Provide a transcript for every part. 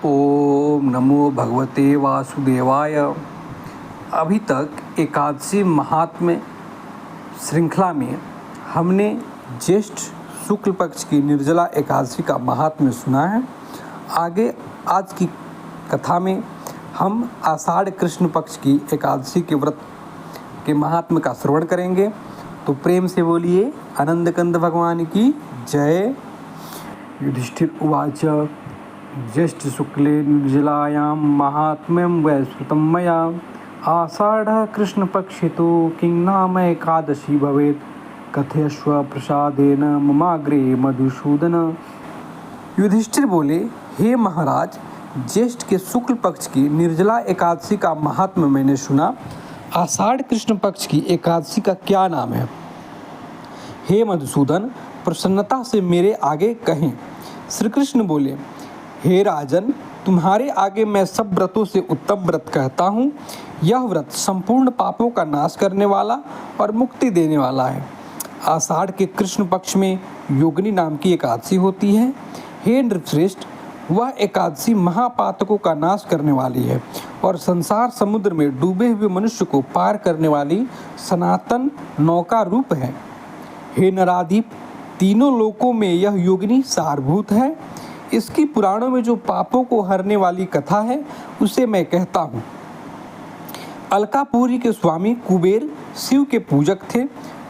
ओम नमो भगवते वासुदेवाय। अभी तक एकादशी महात्म्य श्रृंखला में हमने ज्येष्ठ शुक्ल पक्ष की निर्जला एकादशी का महात्म्य सुना है। आगे आज की कथा में हम आषाढ़ कृष्ण पक्ष की एकादशी के व्रत के महात्म्य का श्रवण करेंगे। तो प्रेम से बोलिए आनंद कंद भगवान की जय। युधिष्ठिर उवाच ज्येष्ठ शुक्ले निर्जलायां महात्म्यं वैश्रुतं मया आषाढ़ कृष्णपक्षितो किं नाम एकादशी भवेत् कथयस्व प्रसादेन ममाग्रे मधुसूदन। युधिष्ठिर बोले, हे महाराज, ज्येष्ठ के शुक्ल पक्ष की निर्जला एकादशी का महात्म्य मैंने सुना। आषाढ़ कृष्ण पक्ष की एकादशी का क्या नाम है? हे मधुसूदन, प्रसन्नता से मेरे आगे कहें। श्री कृष्ण बोले, हे राजन, तुम्हारे आगे मैं सब व्रतों से उत्तम व्रत कहता हूँ। यह व्रत संपूर्ण पापों का नाश करने वाला और मुक्ति देने वाला है। आषाढ़ के कृष्ण पक्ष में योगिनी नाम की एकादशी होती है। हे नृपश्रेष्ठ, वह एकादशी महापातकों का नाश करने वाली है और संसार समुद्र में डूबे हुए मनुष्य को पार करने वाली सनातन नौका रूप है। हे नराधिप, तीनों लोकों में यह योगिनी सारभूत है। इसकी पुराणों में जो पापों को हरने वाली कथा है उसे मैं कहता हूँ। अलकापुरी के स्वामी कुबेर शिव के पूजक थे।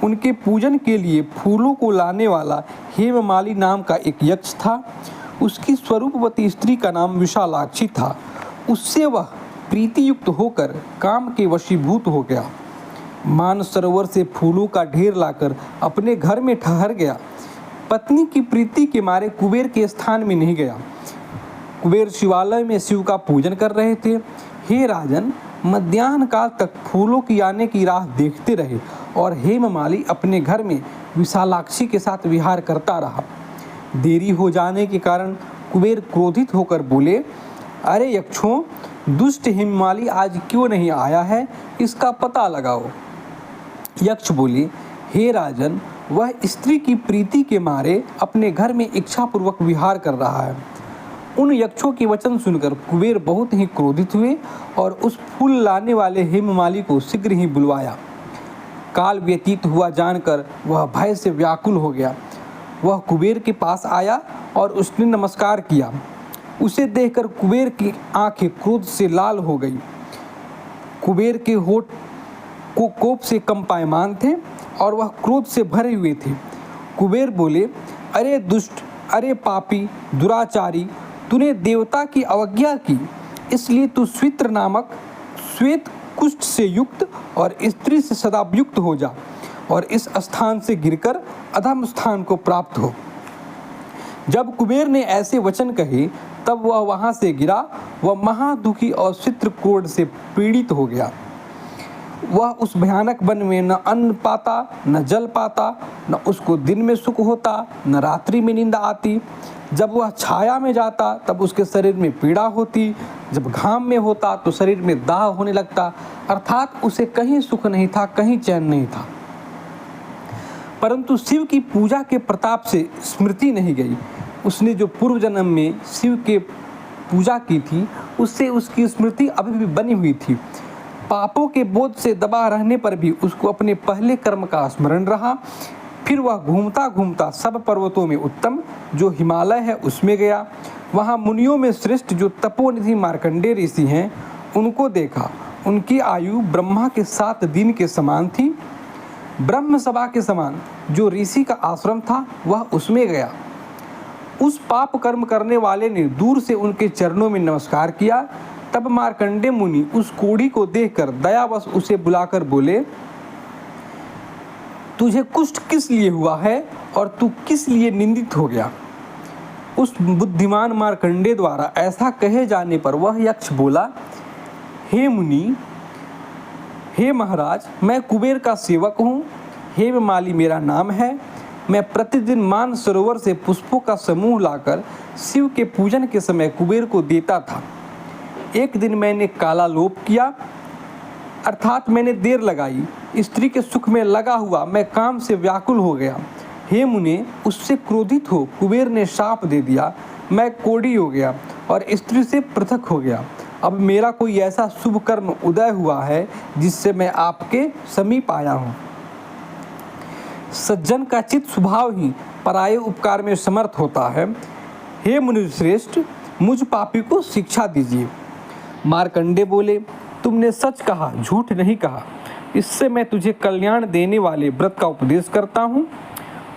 उनके पूजन के लिए फूलों को लाने वाला हेममाली नाम का एक यक्ष था। उसकी स्वरूपवती स्त्री का नाम विशालाक्षी था। उससे वह प्रीतियुक्त होकर काम के वशीभूत हो गया। मानसरोवर से फूलों का ढेर लाकर अपने घर में ठहर गया। पत्नी की प्रीति के मारे कुबेर के स्थान में नहीं गया। कुबेर शिवालय में शिव का पूजन कर रहे थे। हे राजन, मध्याह्न काल तक फूलों की आने की राह देखते रहे और हेममाली अपने घर में विशालाक्षी के साथ विहार करता रहा। देरी हो जाने के कारण कुबेर क्रोधित होकर बोले, अरे यक्षों, दुष्ट हेममाली आज क्यों नहीं आया है? इसका पता लगाओ। यक्ष बोले, हे राजन, वह स्त्री की प्रीति के मारे अपने घर में इच्छापूर्वक विहार कर रहा है। उन यक्षों के वचन सुनकर कुबेर बहुत ही क्रोधित हुए और उस फूल लाने वाले हेममाली को शीघ्र ही बुलवाया। काल व्यतीत हुआ जानकर वह भय से व्याकुल हो गया। वह कुबेर के पास आया और उसने नमस्कार किया। उसे देखकर कुबेर की आंखें क्रोध से लाल हो गई। कुबेर के होठ को कोप से कंपायमान थे और वह क्रोध से भरे हुए थे। कुबेर बोले, अरे दुष्ट, अरे पापी, दुराचारी, तूने देवता की अवज्ञा की, इसलिए तू स्वित्र नामक श्वेत कुष्ठ से युक्त और स्त्री से सदायुक्त हो जा और इस स्थान से गिरकर अधम स्थान को प्राप्त हो। जब कुबेर ने ऐसे वचन कहे तब वह वहां से गिरा। वह महादुखी और स्वित्र क्रोध से पीड़ित हो गया। वह उस भयानक वन में न अन्न पाता, न जल पाता, न उसको दिन में सुख होता, न रात्रि में नींद आती। जब वह छाया में जाता तब उसके शरीर में पीड़ा होती। जब घाम में होता तो शरीर में दाह होने लगता। अर्थात उसे कहीं सुख नहीं था, कहीं चैन नहीं था। परंतु शिव की पूजा के प्रताप से स्मृति नहीं गई। उसने जो पूर्व जन्म में शिव के पूजा की थी उससे उसकी स्मृति अभी भी बनी हुई थी। पापों के बोझ से दबा रहने पर भी उसको अपने पहले कर्म का स्मरण रहा। फिर वह घूमता घूमता सब पर्वतों में उत्तम जो हिमालय है उसमें गया। वहाँ मुनियों में श्रेष्ठ जो तपोनिधि मार्कंडेय ऋषि हैं उनको देखा। उनकी आयु ब्रह्मा के 7 दिन के समान थी। ब्रह्म सभा के समान जो ऋषि का आश्रम था वह उसमें गया। उस पाप कर्म करने वाले ने दूर से उनके चरणों में नमस्कार किया। तब मार्कंडेय मुनि उस कोढ़ी को देखकर दयावश उसे बुलाकर बोले, तुझे कुष्ठ किस लिए हुआ है और तू किस लिए निंदित हो गया? उस बुद्धिमान मार्कंडेय द्वारा ऐसा कहे जाने पर वह यक्ष बोला, हे मुनि, हे महाराज, मैं कुबेर का सेवक हूँ। हेममाली मेरा नाम है। मैं प्रतिदिन मानसरोवर से पुष्पों का समूह लाकर शिव के पूजन के समय कुबेर को देता था। एक दिन मैंने काला लोप किया, अर्थात मैंने देर लगाई। स्त्री के सुख में लगा हुआ मैं काम से व्याकुल हो गया। हे मुने, उससे क्रोधित हो कुबेर ने शाप दे दिया। मैं कोढ़ी हो गया और स्त्री से पृथक हो गया। अब मेरा कोई ऐसा शुभ कर्म उदय हुआ है जिससे मैं आपके समीप आया हूँ। सज्जन का चित्त स्वभाव ही पराये उपकार में समर्थ होता है। हे मुनिश्रेष्ठ, मुझ पापी को शिक्षा दीजिए। मार्कंडे बोले, तुमने सच कहा, झूठ नहीं कहा। इससे मैं तुझे कल्याण देने वाले व्रत का उपदेश करता हूँ।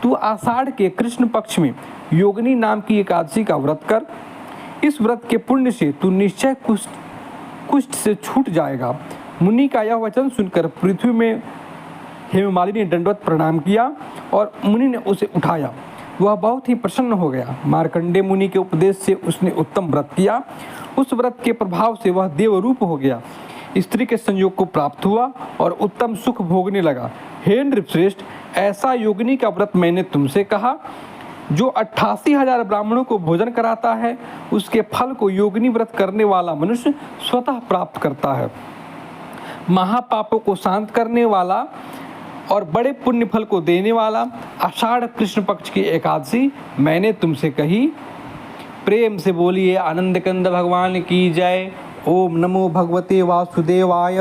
तू आषाढ़ के कृष्ण पक्ष में योगिनी नाम की एकादशी का व्रत कर। इस व्रत के पुण्य से तू निश्चय कुष्ठ से छूट जाएगा। मुनि का यह वचन सुनकर पृथ्वी में हेममालिनी ने दंडवत प्रणाम किया और मुनि ने उसे उठाया। वह बहुत ही प्रसन्न हो गया। मार्कंडे मुनि के उपदेश से उसने उत्तम व्रत किया। उस व्रत के प्रभाव से वह देवरूप हो गया, स्त्री के संयोग को प्राप्त हुआ और उत्तम सुख भोगने लगा। हे नृपश्रेष्ठ, ऐसा योगिनी का व्रत मैंने तुमसे कहा। जो 88,000 ब्राह्मणों को भोजन कराता है, उसके फल को योगिनी व्रत करने वाला मनुष्य स्वतः प्राप्त करता है। महापापों को शांत करने वाला और बड़े पुण्य फल को देने वाला आषाढ़ कृष्ण पक्ष की एकादशी मैंने तुमसे कही। प्रेम से बोलिए आनंद कंद भगवान की जय। ओम नमो भगवते वासुदेवाय।